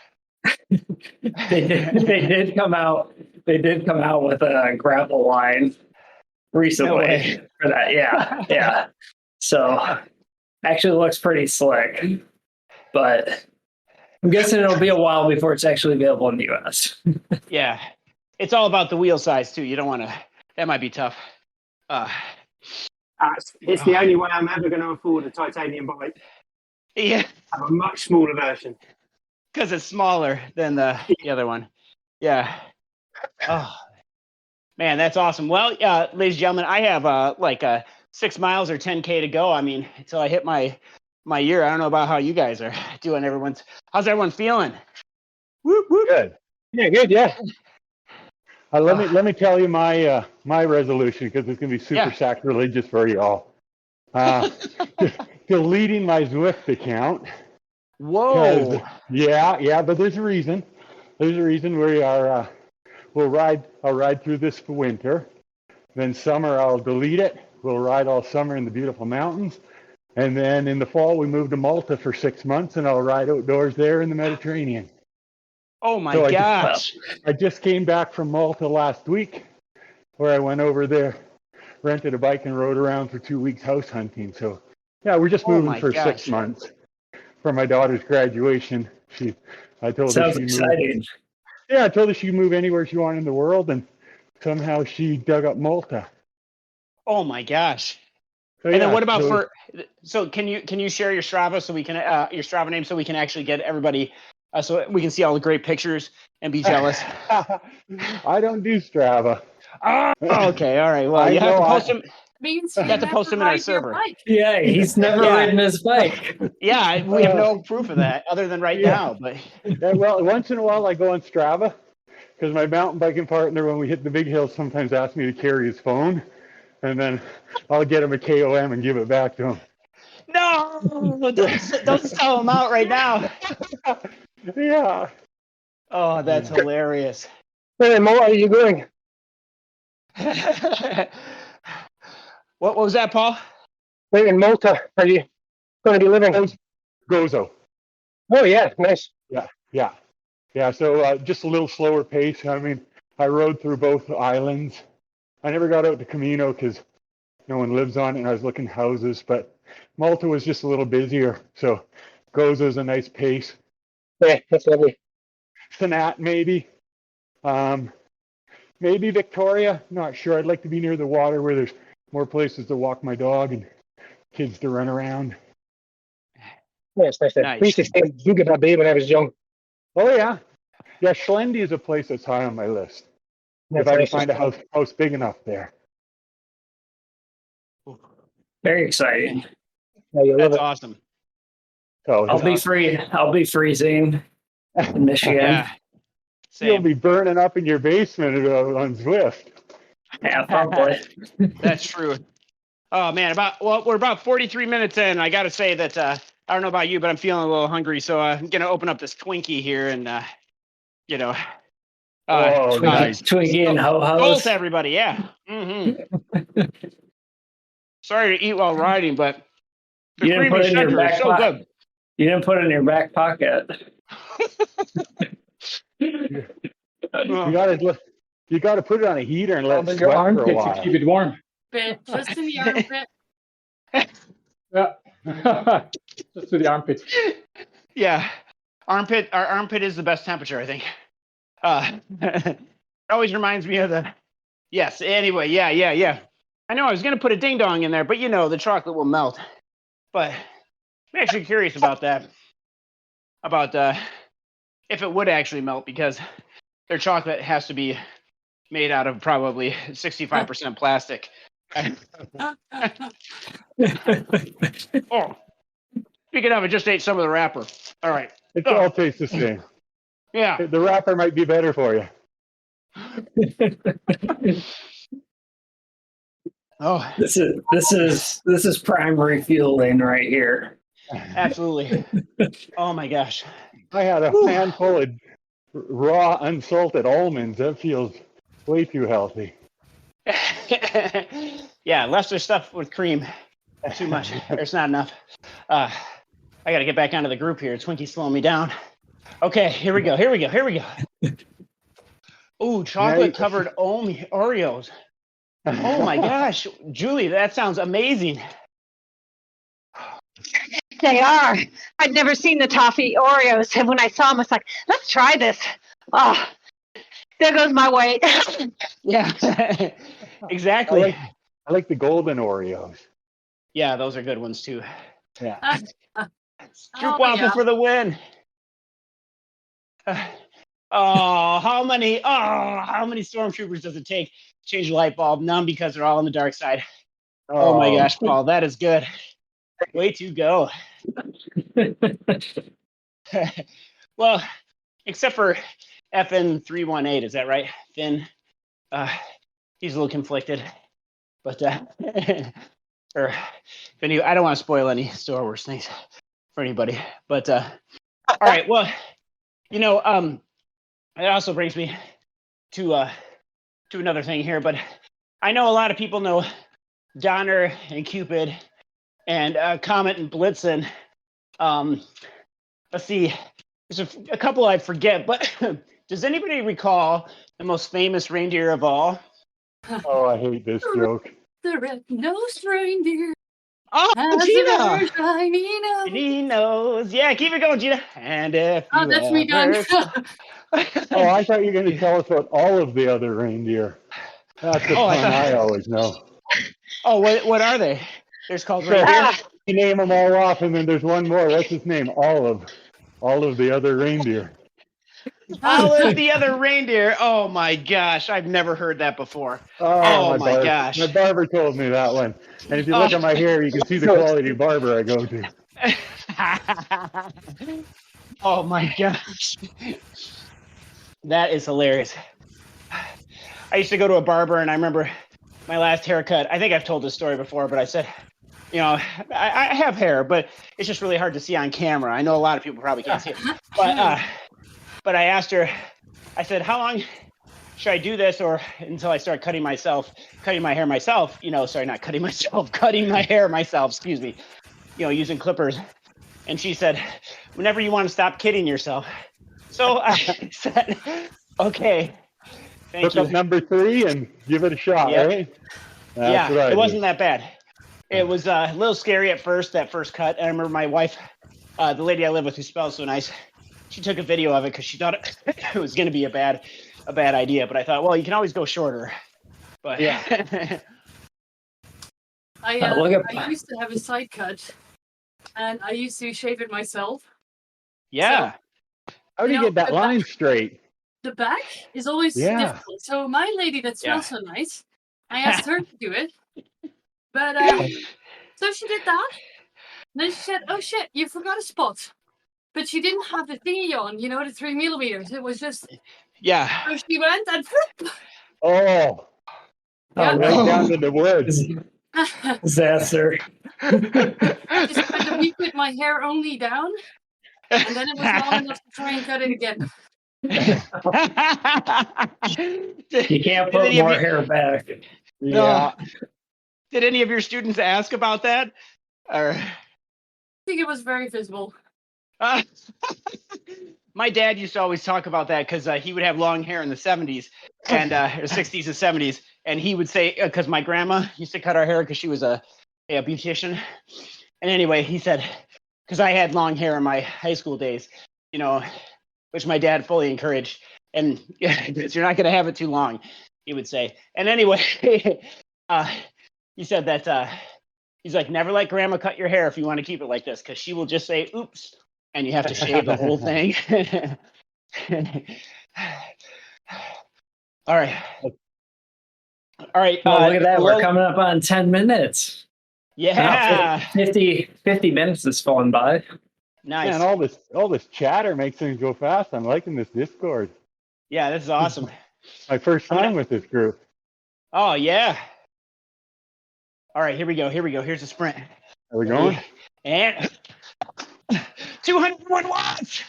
They did come out with a gravel line recently for that. Yeah. So actually looks pretty slick, but I'm guessing it'll be a while before it's actually available in the US.
Yeah. It's all about the wheel size too. You don't want to, that might be tough.
It's the only way I'm ever going to afford a titanium bike.
Yeah.
I have a much smaller version.
Because it's smaller than the other one. Yeah. Oh, man, that's awesome. Well, ladies and gentlemen, I have 6 miles or 10K to go. I mean, until I hit my year. I don't know about how you guys are doing. How's everyone feeling?
Whoop, whoop. Good.
Yeah, good. Yeah.
Let me tell you my resolution, because it's gonna be super sacrilegious for y'all. Deleting my Zwift account.
Whoa.
Yeah, but there's a reason. There's a reason. I'll ride through this for winter. Then summer I'll delete it. We'll ride all summer in the beautiful mountains. And then in the fall we move to Malta for 6 months, and I'll ride outdoors there in the Mediterranean.
Oh my gosh.
I just came back from Malta last week, where I went over there, rented a bike, and rode around for 2 weeks house hunting. So yeah, we're just moving for 6 months for my daughter's graduation. I told her she
exciting.
Yeah, I told her she could move anywhere she wanted in the world, and somehow she dug up Malta.
Oh my gosh.
So,
and then what about can you share your Strava so we can your Strava name so we can actually get everybody so we can see all the great pictures and be jealous?
I don't do Strava.
Oh, okay, all right. Well, you have to post them.
Means
you have to post them in our server.
Yeah, he's never ridden his bike.
Yeah, we have no proof of that other than now. But
well, once in a while I go on Strava, because my mountain biking partner, when we hit the big hills, sometimes asks me to carry his phone, and then I'll get him a KOM and give it back to him.
No, don't sell him out right now.
Yeah.
Oh, that's hilarious.
Where are you going?
What was that, Paul?
Where in Malta are you going to be living?
Gozo.
Oh yeah, nice.
Yeah. So just a little slower pace. I mean, I rode through both islands. I never got out to Camino because no one lives on it, and I was looking at houses. But Malta was just a little busier, so Gozo's a nice pace.
Yeah, that's lovely.
Sanat maybe. Maybe Victoria. Not sure. I'd like to be near the water where there's more places to walk my dog and kids to run around.
Yeah, it's nice. We used to stay in Bugada Bay when I was young.
Oh yeah. Yeah, Schlendi is a place that's high on my list. If I can find a house big enough there.
Very exciting.
That's awesome.
So
I'll be freezing in Michigan.
Yeah.
You'll be burning up in your basement on Zwift.
Yeah, probably.
That's true. Oh man, we're about 43 minutes in. I got to say that I don't know about you, but I'm feeling a little hungry, so I'm gonna open up this Twinkie here and
nice.
Twinkie and ho-hos.
Both everybody, yeah. Mm-hmm. Sorry to eat while riding, but the creamy sugar is so good.
You didn't put it in your back pocket.
You gotta put it on a heater and let it
your
sweat for a
armpits
while.
to keep it warm.
Bit just in the armpit.
Yeah, just to the armpit.
Yeah, our armpit is the best temperature, I think. always reminds me of the. Yes. Anyway, yeah. I know I was gonna put a ding dong in there, but the chocolate will melt. But I'm actually curious about that. About if it would actually melt, because their chocolate has to be made out of probably 65% plastic. Oh, speaking of, I just ate some of the wrapper. All right.
It all tastes the same.
Yeah.
The wrapper might be better for you.
Oh,
This is primary fueling right here.
absolutely. Oh my gosh.
I had a handful of raw, unsalted almonds. That feels way too healthy.
Yeah, lesser stuff with cream. Too much. There's not enough. I got to get back onto the group here. Twinkie slowing me down. Okay, here we go. Ooh, chocolate covered Oreos. Oh my gosh, Julie, that sounds amazing.
They are. I'd never seen the toffee Oreos, and when I saw them, I was like, let's try this. Oh, there goes my weight.
Yeah, exactly.
I like the golden Oreos.
Yeah, those are good ones too.
Yeah.
Stroop waffle for the win. How many stormtroopers does it take to change a light bulb? None, because they're all on the dark side. Oh my gosh, Paul, that is good. Way to go. Well, except for FN318, is that right? Finn, he's a little conflicted, but or if any, I don't want to spoil any Star Wars things for anybody, but all right. Well, it also brings me to another thing here, but I know a lot of people know Donner and Cupid and Comet and Blitzen. Let's see, there's a couple I forget, but does anybody recall the most famous reindeer of all?
Oh, I hate this joke.
The red-nosed reindeer.
Oh,
Gina!
Shiny nose. Yeah, keep it going, Gina. And if you
that's me done.
Oh, I thought you were going to tell us about all of the other reindeer. That's the one I always know.
Oh, what are they? There's called reindeer.
You name them all off, and then there's one more. What's his name? All of the other reindeer.
All of the other reindeer. Oh my gosh, I've never heard that before.
Oh
my gosh.
My barber told me that one. And if you look at my hair, you can see the quality barber I go to.
Oh my gosh. That is hilarious. I used to go to a barber, and I remember my last haircut. I think I've told this story before, but I said, I have hair, but it's just really hard to see on camera. I know a lot of people probably can't see it. But I asked her, I said, how long should I do this, or until I start cutting my hair myself, cutting my hair myself, excuse me, using clippers. And she said, whenever you want to stop kidding yourself. So I said, okay, thank you.
Look up number 3 and give it a shot, right? That's
it wasn't that bad. It was a little scary at first, that first cut. I remember my wife, the lady I live with who spells so nice, she took a video of it because she thought it was going to be a bad idea. But I thought, well, you can always go shorter. But
yeah. I used to have a side cut, and I used to shave it myself.
Yeah.
So, how do you get that line straight?
The back is always difficult. So my lady that smells so nice, I asked her to do it. But so she did that. And then she said, oh shit, you forgot a spot. But she didn't have the thingy on, the 3mm. It was just so she went and
right down to the woods.
Disaster.
I just spent a week with my hair only down, and then it was long enough to try and cut it again.
You can't put more hair back.
Yeah. Did any of your students ask about that? Or
I think it was very visible.
My dad used to always talk about that because he would have long hair in the 70s and 60s and 70s, and he would say, because my grandma used to cut our hair because she was a beautician. And anyway, he said, because I had long hair in my high school days, which my dad fully encouraged. and because you're not going to have it too long, he would say. And anyway, he said that he's like, never let grandma cut your hair if you want to keep it like this, because she will just say, oops, and you have to shave the whole thing. All right. All right.
Well, look at that. We're coming up on 10 minutes.
Yeah.
50 minutes has fallen by.
Nice.
Man, all this chatter makes things go fast. I'm liking this Discord.
Yeah, this is awesome.
My first time with this group.
Oh, yeah. All right, here we go. Here's a sprint.
Are we going?
And 201 watts.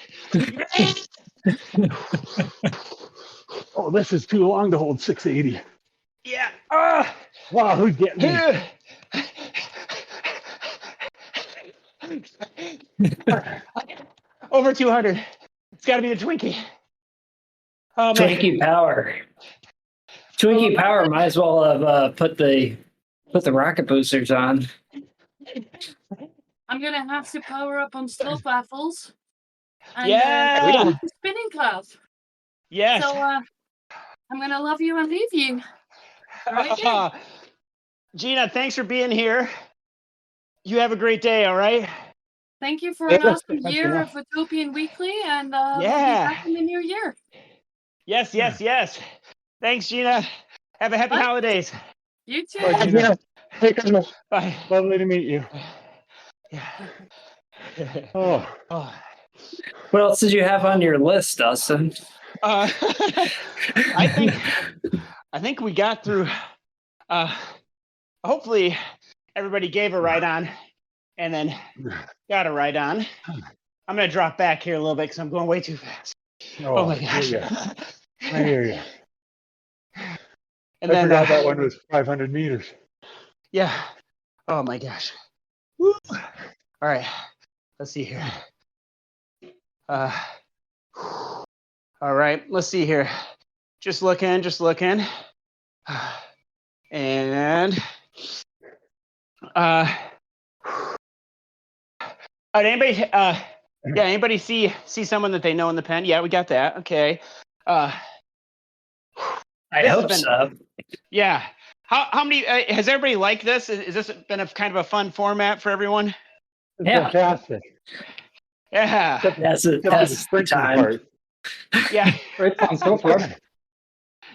Oh, this is too long to hold 680.
Yeah.
Wow, who's getting me?
Over 200. It's got to be the Twinkie. Oh, man.
Twinkie power. Twinkie power might as well have put the rocket boosters on.
I'm gonna have to power up on stove waffles. And,
Yeah.
spinning cloud.
Yes.
So I'm gonna love you and leave you. Right.
Gina, thanks for being here. You have a great day, all right?
Thank you for an awesome year of Watopian Weekly, and we'll be back in the new year.
Yes. Thanks, Gina. Have a happy holidays.
You too.
Bye, Gina.
Merry Christmas.
Bye.
Lovely to meet you. Oh.
What else did you have on your list, Dustin?
I think we got through. Hopefully, everybody gave a ride on, and then got a ride on. I'm gonna drop back here a little bit because I'm going way too fast. Oh my gosh!
I hear you.
And
I
then
forgot that one was 500 meters.
Yeah. Oh my gosh. Woo. All right. Let's see here. All right. Let's see here. Just looking. And anybody see someone that they know in the pen? Yeah, we got that. Okay.
I hope so.
Yeah. How many has everybody liked this? Is this been a kind of a fun format for everyone?
Yeah.
Fantastic.
Yeah.
That's the time.
Part.
Yeah.
Great fun so far.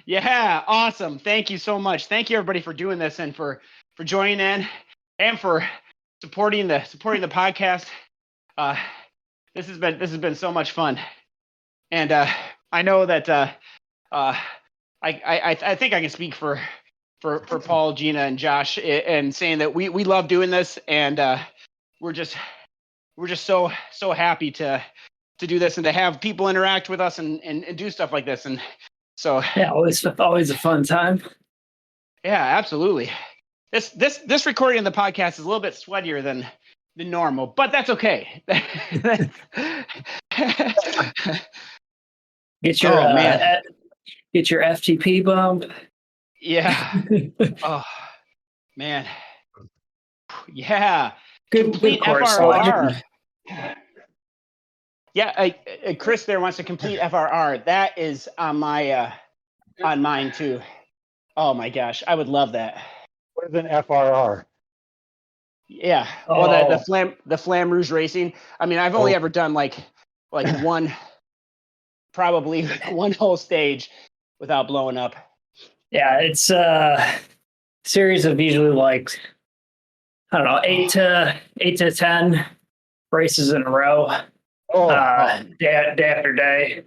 Yeah, awesome. Thank you so much. Thank you everybody for doing this and for joining in and for supporting the podcast. This has been so much fun. And I know that I think I can speak for Paul, Gina, and Josh and saying that we love doing this, and we're just so happy to do this and to have people interact with us and do stuff like this. And so
yeah, always a fun time.
Yeah, absolutely. This recording of the podcast is a little bit sweatier than normal, but that's okay.
Get your FTP bump.
Yeah. Oh man. Yeah.
Good course.
FRR. Yeah, Chris there wants to complete FRR. That is on my on mine too. Oh my gosh, I would love that.
What is an FRR?
Yeah. Well, the Flamme Rouge Racing. I mean, I've only ever done like one, probably one whole stage without blowing up.
Yeah, it's a series of usually like, I don't know, 8 to 10 races in a row. Day after day.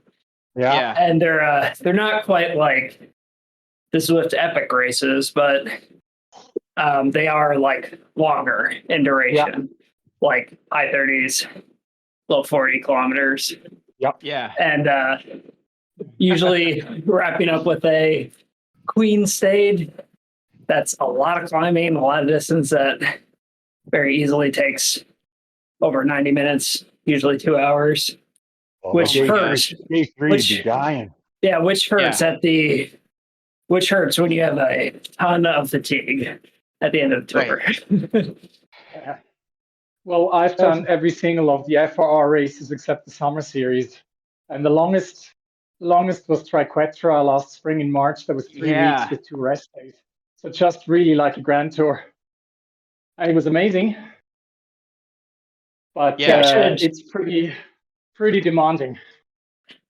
Yeah.
And they're not quite like the Swift Epic races, but they are like longer in duration, like high 30s, low 40 kilometers.
Yep.
Yeah.
And usually wrapping up with a Queen Stayed. That's a lot of climbing, a lot of distance that very easily takes over 90 minutes, usually 2 hours, which hurts.
Dying.
Yeah, which hurts which hurts when you have a ton of fatigue at the end of the tour.
Right.
Well, I've done every single of the FRR races except the summer series, and the longest Longest was Triquetra last spring in March. That was 3 weeks with 2 rest days. So just really like a grand tour. And it was amazing. But it's pretty demanding.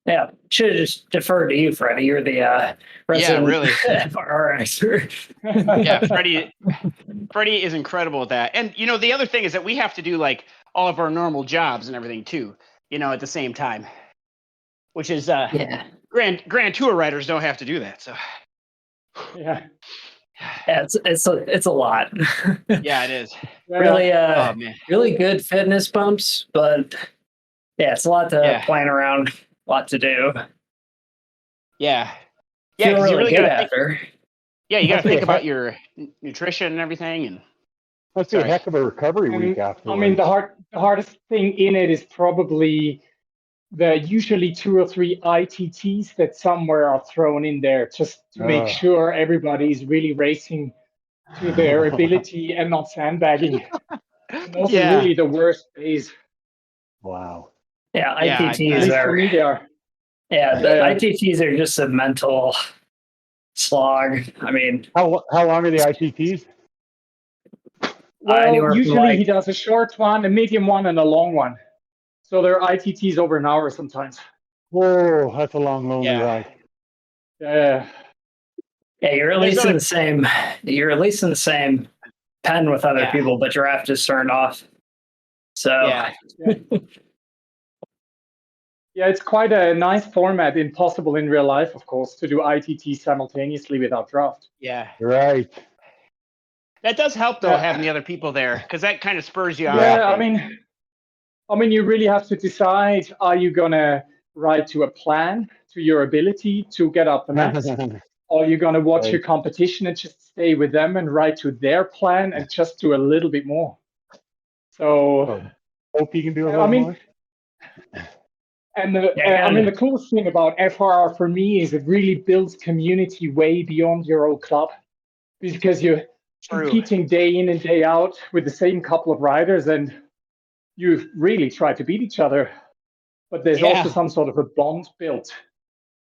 Yeah, should have just deferred to you, Freddie. You're the resident
really.
FRR expert.
Yeah, Freddie is incredible at that. And you know, the other thing is that we have to do like all of our normal jobs and everything too, you know, at the same time. Which is grand tour riders don't have to do that. So
yeah,
it's a lot.
Yeah, it is.
Really really good fitness bumps, but yeah, it's a lot to plan around, a lot to do.
Yeah.
Feel
Yeah,
really
you
good
gotta
after.
you got to think about your nutrition and everything. And
that's a heck of a recovery week after.
I mean, the hardest thing in it is probably the usually 2 or 3 ITTs that somewhere are thrown in there just to make sure everybody's really racing to their ability and not sandbagging. And those are really the worst days.
Wow.
Yeah, ITTs are.
For me, they are.
Yeah, the ITTs are just a mental slog. I mean,
how long are the ITTs?
Well, usually he does a short one, a medium one, and a long one. So they're ITTs over an hour sometimes.
Whoa, that's a long, lonely ride.
Yeah.
Yeah, you're at least in the same. You're at least in the same pen with other people, but your app just turned off. So.
Yeah, it's quite a nice format. Impossible in real life, of course, to do ITT simultaneously without draft.
Yeah.
Right.
That does help though, having the other people there, because that kind of spurs you on.
Yeah, I mean, you really have to decide: are you gonna ride to a plan, to your ability to get up the max, or are you gonna watch your competition and just stay with them and ride to their plan and just do a little bit more? So,
hope you can do a little more.
And the coolest thing about FRR for me is it really builds community way beyond your own club, because you're competing day in and day out with the same couple of riders, and you really try to beat each other. But there's also some sort of a bond built.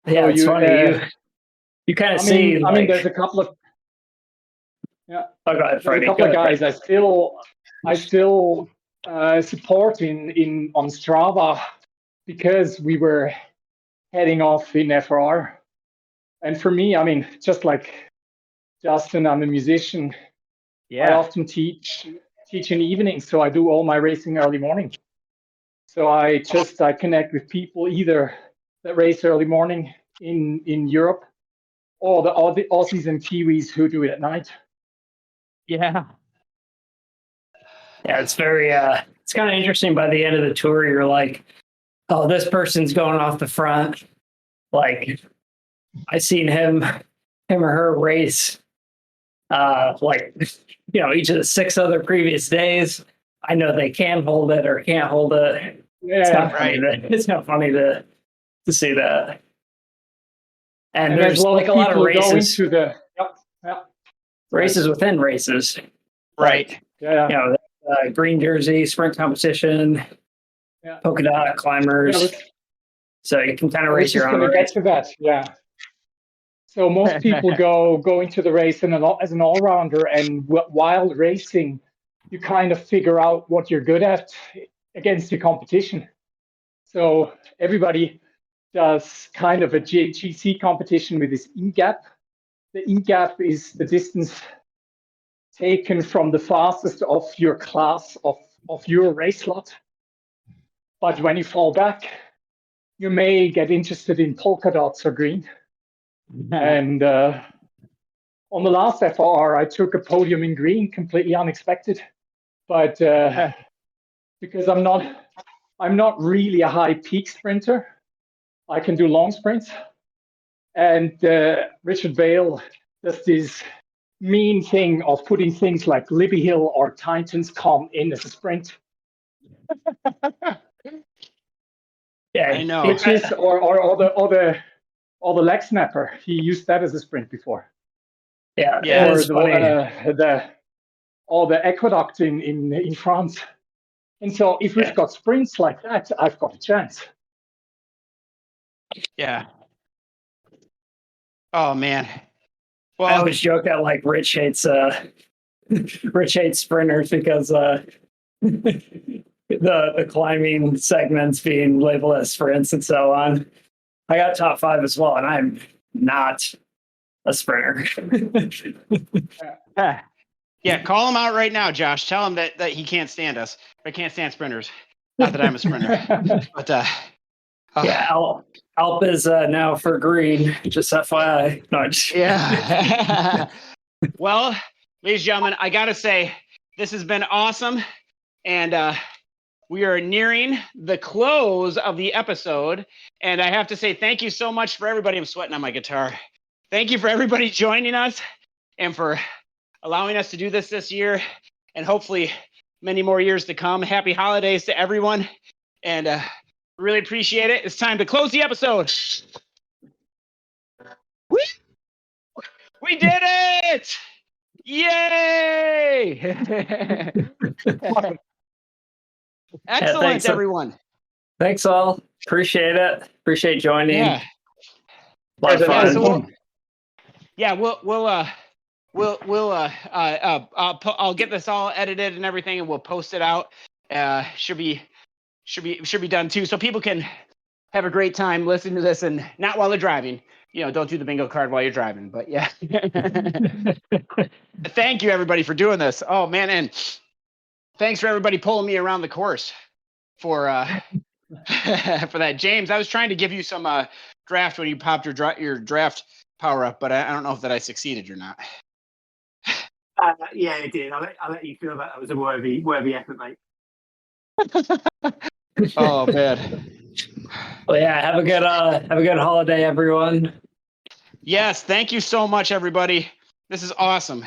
Yeah,
so
it's funny. You kind of see.
I mean, there's a couple of
Oh, go ahead, Freddie.
There's a couple of guys I still support on Strava, because we were heading off in FRR. And for me, I mean, just like Justin, I'm a musician. I often teach in the evening, so I do all my racing early morning. So I connect with people either that race early morning in Europe, or the Aussies and Kiwis who do it at night.
Yeah. Yeah, it's very it's kind of interesting. By the end of the tour, you're like, oh, this person's going off the front. Like, I seen him or her race, like, you know, each of the 6 other previous days. I know they can hold it or can't hold it.
Yeah,
it's not funny to see that. And
there's
like a lot of races.
Going to
races within races.
Right.
Yeah.
You know, green jersey, sprint competition, polka dot climbers. So you can kind of race your own race.
Get to that, yeah. So most people go into the race as an all-rounder, and while racing, you kind of figure out what you're good at against your competition. So everybody does kind of a GC competition with this E-gap. The E-gap is the distance taken from the fastest of your class of your race slot. But when you fall back, you may get interested in polka dots or green. And on the last FR, I took a podium in green, completely unexpected. But because I'm not really a high peak sprinter, I can do long sprints. And Richard Vale does this mean thing of putting things like Libby Hill or Titans Com in as a sprint.
Yeah, I know.
Which is or the leg snapper. He used that as a sprint before.
Yeah.
Or the aqueduct in France. And so if we've got sprints like that, I've got a chance.
Yeah. Oh man.
I
Well,
always joke that like Rich hates sprinters because the climbing segments being labeled as sprints and so on. I got top 5 as well, and I'm not a sprinter.
yeah, call him out right now, Josh. Tell him that he can't stand us. I can't stand sprinters. Not that I'm a sprinter, but
yeah, Alp is now for green. Just FYI. No,
yeah. Well, ladies and gentlemen, I gotta say this has been awesome, and we are nearing the close of the episode. And I have to say thank you so much for everybody. I'm sweating on my guitar. Thank you for everybody joining us and for allowing us to do this year, and hopefully many more years to come. Happy holidays to everyone, and really appreciate it. It's time to close the episode. We did it! Yay! Excellent,
thanks.
everyone.
Thanks all. Appreciate it. Appreciate joining.
Yeah.
A lot of fun.
Yeah, so I'll get this all edited and everything, and we'll post it out. Should be done too, so people can have a great time listening to this, and not while they're driving. Don't do the bingo card while you're driving. But yeah. Thank you everybody for doing this. Oh man, and thanks for everybody pulling me around the course for for that, James. I was trying to give you some draft when you popped your draft power up, but I don't know if that I succeeded or not.
Yeah, it did. I'll let you feel that was a worthy effort, mate.
Oh man.
Well, yeah. Have a good holiday, everyone.
Yes, thank you so much, everybody. This is awesome.